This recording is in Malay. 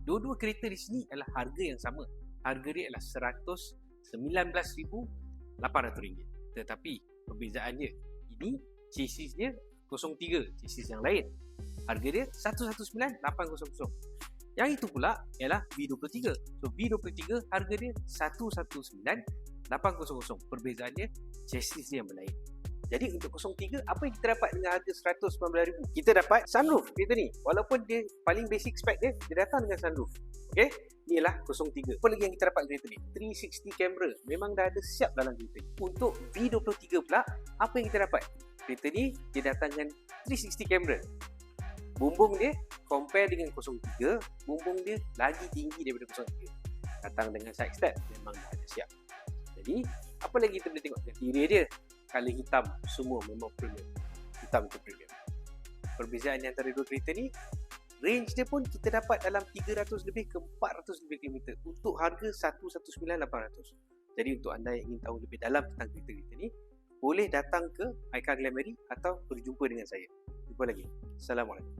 Dua-dua kereta di sini adalah harga yang sama. Harga dia adalah RM119,800. Tetapi perbezaannya, ini chassis dia 03, chassis yang lain. Harga dia 119,800. Yang itu pula ialah V23. So V23 harga dia 119,800. Perbezaannya chassis dia yang berlain. Jadi untuk 03, apa yang kita dapat dengan harga RM119,000? Kita dapat sunroof kereta ni. Walaupun dia paling basic spec dia datang dengan sunroof. Okey, inilah 03. Apa lagi yang kita dapat kereta ni? 360 camera. Memang dah ada siap dalam kereta ni. Untuk V23 pula, apa yang kita dapat? Kereta ni dia datang dengan 360 camera. Bumbung dia compare dengan 03, bumbung dia lagi tinggi daripada 03. Datang dengan side step, memang dah ada siap. Jadi, apa lagi kita boleh tengok? Interior dia, color hitam, semua memang premium. Hitam itu premium. Perbezaan antara dua kereta ni, range dia pun kita dapat dalam 300 lebih ke 400 lebih kilometer untuk harga 119,800. Jadi untuk anda yang ingin tahu lebih dalam tentang kereta-kereta ni, boleh datang ke iCar Glamoury atau berjumpa dengan saya. Jumpa lagi. Assalamualaikum.